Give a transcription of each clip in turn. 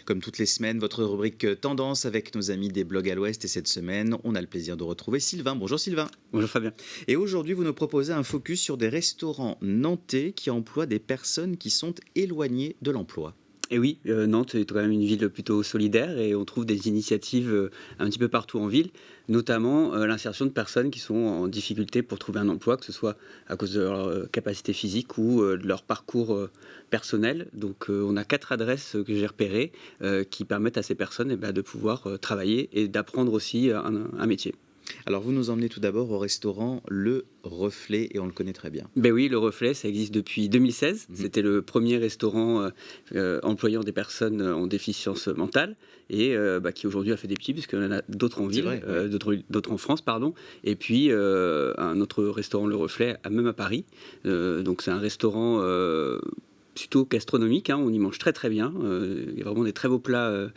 Comme toutes les semaines, votre rubrique Tendance avec nos amis des blogs à l'Ouest. Et cette semaine, on a le plaisir de retrouver Sylvain. Bonjour Sylvain. Bonjour Fabien. Et aujourd'hui, vous nous proposez un focus sur des restaurants nantais qui emploient des personnes qui sont éloignées de l'emploi. Et oui, Nantes est quand même une ville plutôt solidaire et on trouve des initiatives un petit peu partout en ville, notamment l'insertion de personnes qui sont en difficulté pour trouver un emploi, que ce soit à cause de leur capacité physique ou de leur parcours personnel. Donc on a 4 adresses que j'ai repérées qui permettent à ces personnes de pouvoir travailler et d'apprendre aussi un métier. Alors, vous nous emmenez tout d'abord au restaurant Le Reflet et on le connaît très bien. Ben oui, le Reflet, ça existe depuis 2016. C'était le premier restaurant employant des personnes en déficience mentale et qui aujourd'hui a fait des petits, puisqu'il y en a d'autres en ville, vrai, d'autres en France, pardon. Et puis un autre restaurant, le Reflet, même à Paris. Donc c'est un restaurant plutôt gastronomique, on y mange très très bien. Il y a vraiment des très beaux plats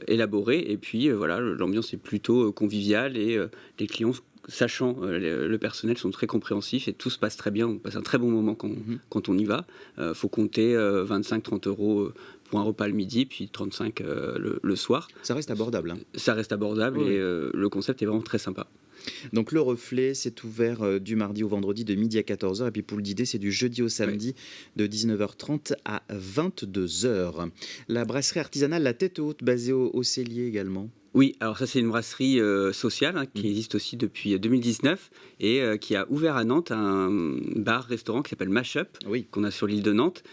élaborés. Et puis voilà, l'ambiance est plutôt conviviale et les clients, sachant le personnel, sont très compréhensifs et tout se passe très bien. On passe un très bon moment quand on y va. Faut compter 25-30 euros pour un repas le midi, puis 35 le soir. Ça reste abordable. Ça reste abordable et le concept est vraiment très sympa. Donc Le Reflet, c'est ouvert du mardi au vendredi de midi à 14h. Et puis pour le dîner, c'est du jeudi au samedi de 19h30 à 22h. La brasserie artisanale La Tête Haute, basée au Cellier également. Oui, alors ça c'est une brasserie sociale qui existe aussi depuis 2019 et qui a ouvert à Nantes un bar-restaurant qui s'appelle Mashup, qu'on a sur l'île de Nantes,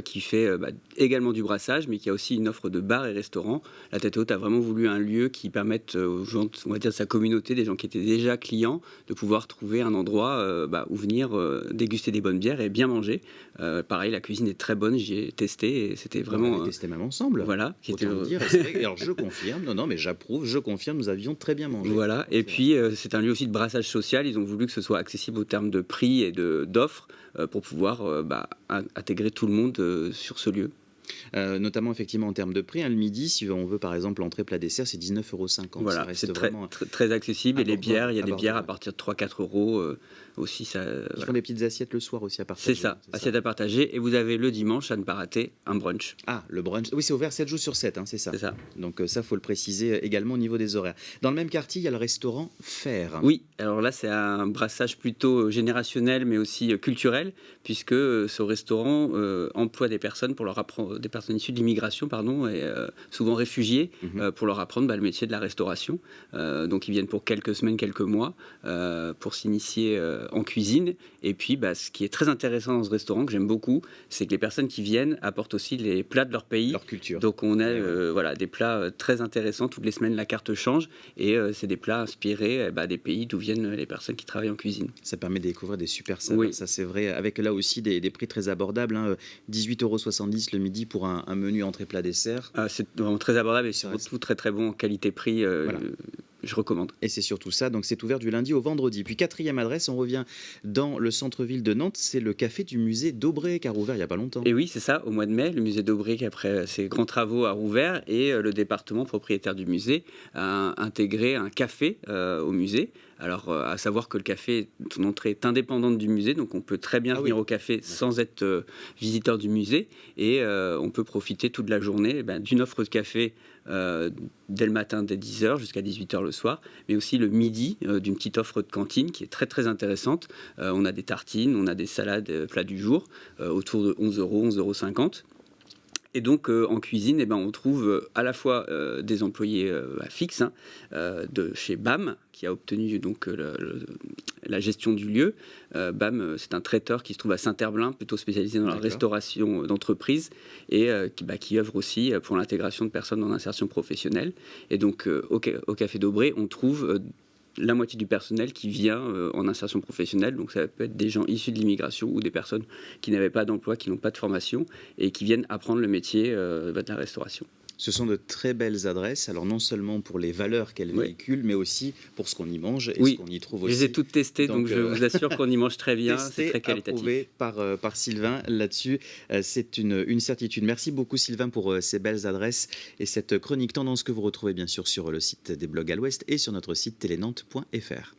qui fait également du brassage, mais qui a aussi une offre de bar et restaurant. La Tête Haute a vraiment voulu un lieu qui permette aux gens, on va dire de sa communauté, des gens qui étaient déjà clients, de pouvoir trouver un endroit où venir déguster des bonnes bières et bien manger. Pareil, la cuisine est très bonne, j'y ai testé et c'était vraiment... On a testé même ensemble. Voilà. Autant dire. C'est vrai, alors je confirme, non mais j'approuve, je confirme, nous avions très bien mangé. Voilà, et puis c'est un lieu aussi de brassage social. Ils ont voulu que ce soit accessible au terme de prix et d'offres pour pouvoir intégrer tout le monde sur ce lieu. Notamment effectivement en termes de prix, le midi, si on veut par exemple entrée plat dessert, c'est 19,50 €. Voilà, c'est très accessible. Et les bières, il y a des bières à partir de 3-4 euros aussi. Ils font des petites assiettes le soir aussi à partager. C'est ça, assiettes à partager. Et vous avez le dimanche, à ne pas rater, un brunch. Ah, le brunch. Oui, c'est ouvert 7 jours sur 7, c'est ça. C'est ça. Donc ça, faut le préciser également au niveau des horaires. Dans le même quartier, il y a le restaurant Fer. Oui, alors là, c'est un brassage plutôt générationnel, mais aussi culturel, puisque ce restaurant emploie des personnes pour leur apprendre, des personnes issues de l'immigration, pardon, et souvent réfugiées, pour leur apprendre le métier de la restauration. Donc ils viennent pour quelques semaines, quelques mois, pour s'initier en cuisine. Et puis, ce qui est très intéressant dans ce restaurant, que j'aime beaucoup, c'est que les personnes qui viennent apportent aussi les plats de leur pays. Leur culture. Donc on a des plats très intéressants. Toutes les semaines, la carte change. Et c'est des plats inspirés des pays d'où viennent les personnes qui travaillent en cuisine. Ça permet de découvrir des super saveurs, ça c'est vrai. Avec là aussi des prix très abordables, 18,70 € le midi pour un menu entrée plat dessert. C'est vraiment très abordable et surtout très très bon en qualité-prix. Je recommande. Et c'est surtout ça, donc c'est ouvert du lundi au vendredi. Puis 4e adresse, on revient dans le centre-ville de Nantes, c'est le café du musée d'Aubray qui a rouvert il n'y a pas longtemps. Et oui, c'est ça, au mois de mai, le musée d'Aubray, qui après ses grands travaux a rouvert, et le département propriétaire du musée a intégré un café au musée. Alors, à savoir que le café, son entrée est indépendante du musée, donc on peut très bien venir au café sans être visiteur du musée, et on peut profiter toute la journée d'une offre de café dès le matin, dès 10h jusqu'à 18h le soir, mais aussi le midi, d'une petite offre de cantine qui est très très intéressante. On a des tartines, on a des salades, plats du jour, autour de 11 €, 11,50 €. Et donc en cuisine, on trouve à la fois des employés fixes de chez BAM, qui a obtenu donc la gestion du lieu. BAM, c'est un traiteur qui se trouve à Saint-Herblain, plutôt spécialisé dans la restauration d'entreprise, et qui œuvre aussi pour l'intégration de personnes en insertion professionnelle. Et donc au Café d'Aubray, on trouve la moitié du personnel qui vient en insertion professionnelle. Donc ça peut être des gens issus de l'immigration ou des personnes qui n'avaient pas d'emploi, qui n'ont pas de formation et qui viennent apprendre le métier de la restauration. Ce sont de très belles adresses, alors non seulement pour les valeurs qu'elles véhiculent, mais aussi pour ce qu'on y mange et ce qu'on y trouve aussi. Je les ai toutes testées, donc je vous assure qu'on y mange très bien, c'est très qualitatif. Approuvé par Sylvain là-dessus, c'est une certitude. Merci beaucoup Sylvain pour ces belles adresses et cette chronique tendance que vous retrouvez bien sûr sur le site des blogs à l'Ouest et sur notre site telenantes.fr.